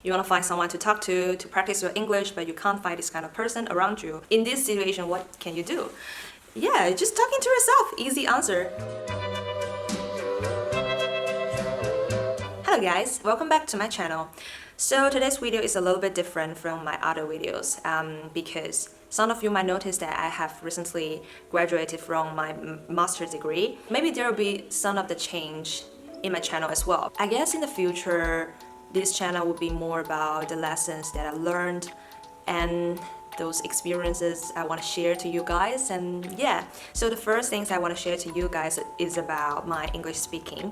You want to find someone to talk to practice your English, but you can't find this kind of person around you. In this situation, what can you do? Yeah, just talking to yourself. Easy answer. Hello guys, welcome back to my channel. So today's video is a little bit different from my other videos because some of you might notice that I have recently graduated from my master's degree. Maybe there will be some of the change in my channel as well. I guess in the future, this channel will be more about the lessons that I learned and those experiences I want to share to you guys. And yeah, so the first things I want to share to you guys is about my English speaking.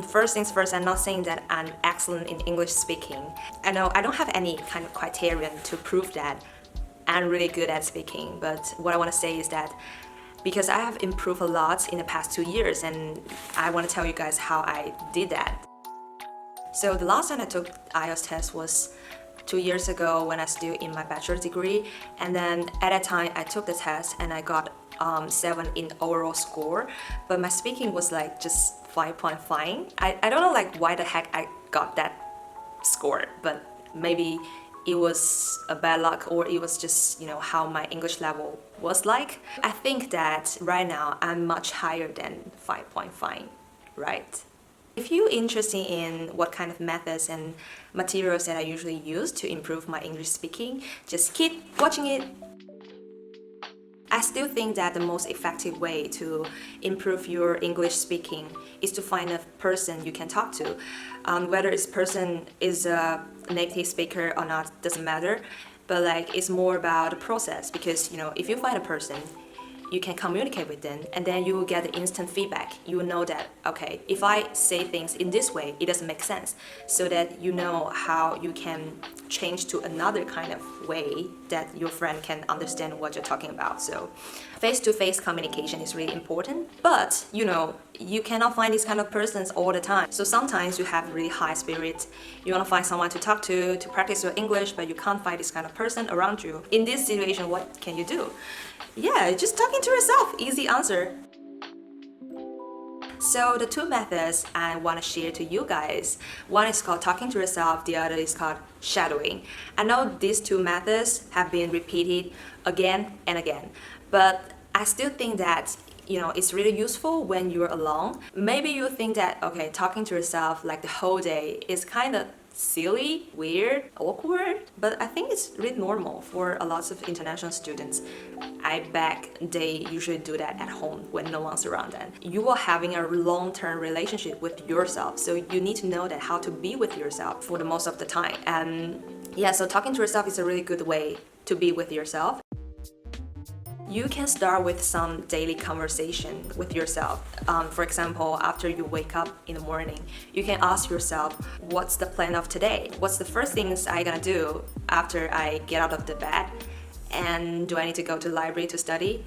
First things first, I'm not saying that I'm excellent in English speaking. I know I don't have any kind of criterion to prove that I'm really good at speaking, but what I want to say is that because I have improved a lot in the past 2 years, and I want to tell you guys how I did that. So the last time I took IELTS test was 2 years ago when I was still in my bachelor's degree, and then at that time I took the test and I got 7 in overall score, but my speaking was like just 5.5. I don't know like why the heck I got that score, but maybe it was a bad luck or it was just, you know, how my English level was like. I think that right now I'm much higher than 5.5, right? If you're interested in what kind of methods and materials that I usually use to improve my English speaking, just keep watching it. I still think that the most effective way to improve your English speaking is to find a person you can talk to. Whether this person is a native speaker or not doesn't matter, but like it's more about the process, because you know, if you find a person, you can communicate with them and then you will get the instant feedback. You will know that, okay, if I say things in this way, it doesn't make sense, so that you know how you can change to another kind of way that your friend can understand what you're talking about. So face-to-face communication is really important, but you know, you cannot find these kind of persons all the time. So sometimes you have really high spirits, you want to find someone to talk to practice your English, but you can't find this kind of person around you. In this situation, what can you do? Yeah, just talking to yourself. Easy answer. So the two methods I want to share to you guys, one is called talking to yourself, the other is called shadowing. I know these two methods have been repeated again and again, but I still think that, you know, it's really useful when you're alone. Maybe you think that, okay, talking to yourself like the whole day is kind of silly, weird, awkward, but I think it's really normal for a lot of international students. I bet they usually do that at home when no one's around them. You are having a long-term relationship with yourself, so you need to know that how to be with yourself for the most of the time. And yeah, so talking to yourself is a really good way to be with yourself. You can start with some daily conversation with yourself. For example, after you wake up in the morning, you can ask yourself, what's the plan of today? What's the first things I'm gonna do after I get out of the bed? And do I need to go to the library to study?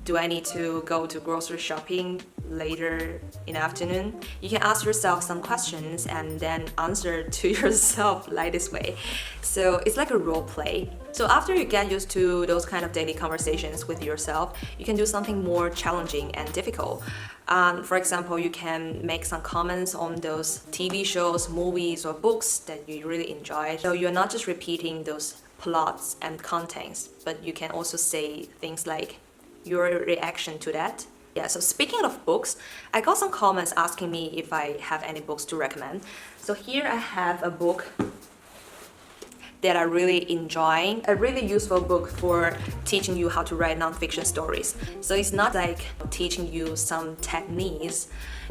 Do I need to go to grocery shopping later in the afternoon? You can ask yourself some questions and then answer to yourself like this way. So it's like a role play. So after you get used to those kind of daily conversations with yourself, you can do something more challenging and difficult. For example, you can make some comments on those TV shows, movies, or books that you really enjoy. So you're not just repeating those plots and contents, but you can also say things like your reaction to that. Yeah, so speaking of books, I got some comments asking me if I have any books to recommend. So here I have a book that I really enjoy, a really useful book for teaching you how to write nonfiction stories. So it's not like teaching you some techniques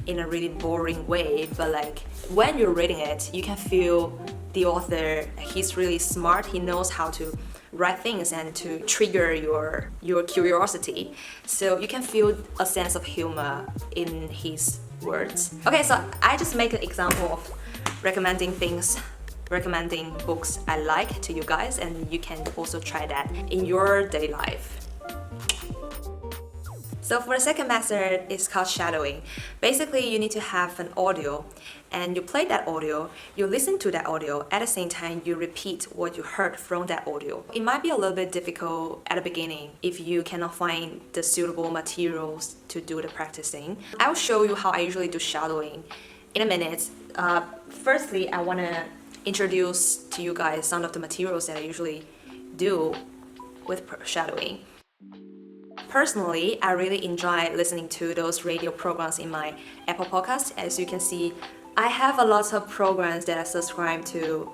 in a really boring way, but like when you're reading it, you can feel the author, he's really smart, he knows how to write things and to trigger your curiosity. So you can feel a sense of humor in his words. Okay, so I just make an example of recommending books I like to you guys, and you can also try that in your daily life. So for the second method, it's called shadowing. Basically, you need to have an audio and you play that audio, you listen to that audio, at the same time you repeat what you heard from that audio. It might be a little bit difficult at the beginning if you cannot find the suitable materials to do the practicing. I'll show you how I usually do shadowing in a minute. Firstly, I want to introduce to you guys some of the materials that I usually do with shadowing. Personally, I really enjoy listening to those radio programs in my Apple podcast. As you can see, I have a lot of programs that I subscribe to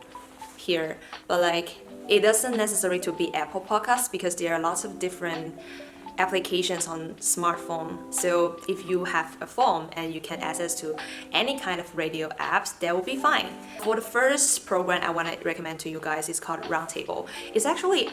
here, but it doesn't necessarily to be Apple podcasts because there are lots of different applications on smartphone. So if you have a phone and you can access to any kind of radio apps, that will be fine. For the first program I want to recommend to you guys is called Roundtable. It's actually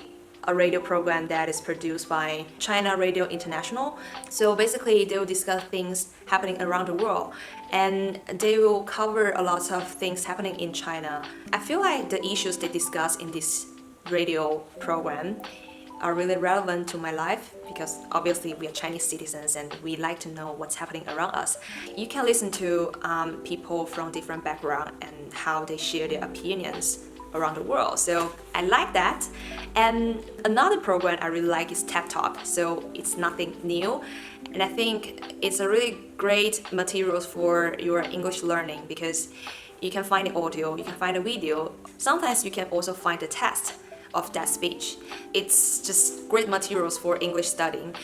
a radio program that is produced by China Radio International. So basically they will discuss things happening around the world and they will cover a lot of things happening in China. I feel like the issues they discuss in this radio program are really relevant to my life because obviously we are Chinese citizens and we like to know what's happening around us. You can listen to people from different backgrounds and how they share their opinions around the world. So I like that. And another program I really like is TED Talk. So it's nothing new. And I think it's a really great materials for your English learning because you can find the audio, you can find the video. Sometimes you can also find the test of that speech. It's just great materials for English studying.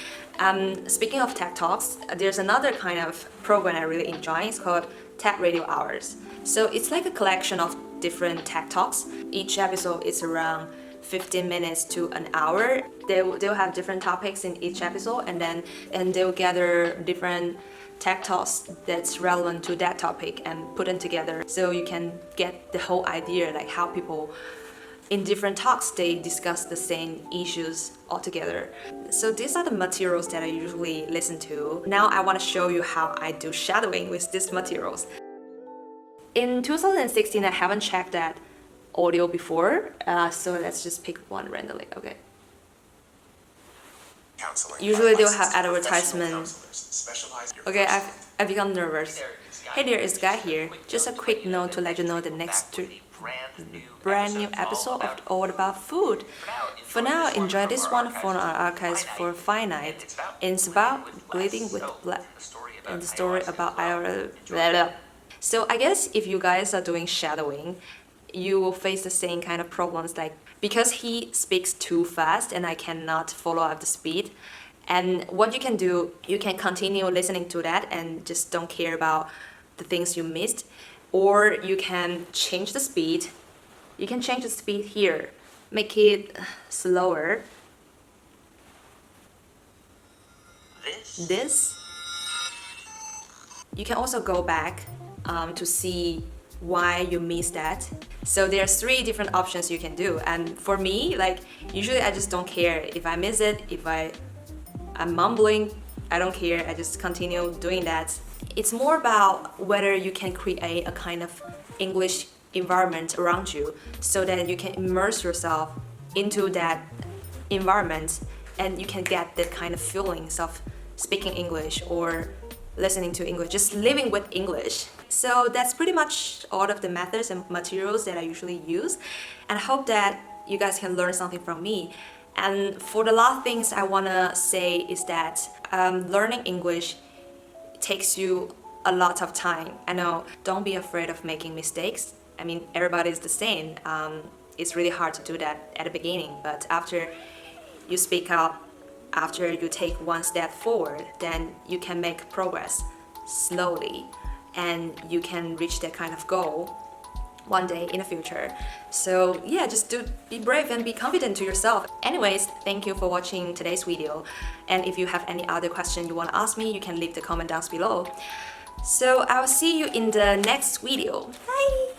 Speaking of TED Talks, there's another kind of program I really enjoy. It's called TED Radio Hours. So it's like a collection of different TED Talks. Each episode is around 15 minutes to an hour. They'll have different topics in each episode and they'll gather different TED Talks that's relevant to that topic and put them together so you can get the whole idea like how people in different talks they discuss the same issues altogether. So these are the materials that I usually listen to. Now I want to show you how I do shadowing with these materials. In 2016 I haven't checked that audio before, so let's just pick one randomly. Okay. Usually they'll have advertisement. Okay, I've become nervous. Hey there, it's Guy here. Just a quick note to let you know the next brand new episode of All About Food. For now, enjoy this one from our archives for finite. It's about bleeding with blood and the story about our. So I guess if you guys are doing shadowing, you will face the same kind of problems like because he speaks too fast and I cannot follow up the speed. And what you can do, you can continue listening to that and just don't care about the things you missed. Or you can change the speed. You can change the speed here. Make it slower. This. You can also go back to see why you missed that. So there's 3 different options you can do. And for me, usually I just don't care if I miss it, if I'm mumbling, I don't care, I just continue doing that. It's more about whether you can create a kind of English environment around you so that you can immerse yourself into that environment and you can get that kind of feelings of speaking English or listening to English, just living with English. So that's pretty much all of the methods and materials that I usually use, and I hope that you guys can learn something from me. And for the last things I want to say is that learning English takes you a lot of time. I know, don't be afraid of making mistakes. I mean, everybody's the same. It's really hard to do that at the beginning, but after you speak out, after you take one step forward, then you can make progress slowly and you can reach that kind of goal one day in the future. So yeah, just be brave and be confident to yourself. Anyways, thank you for watching today's video. And if you have any other question you want to ask me, you can leave the comment down below. So I will see you in the next video. Bye!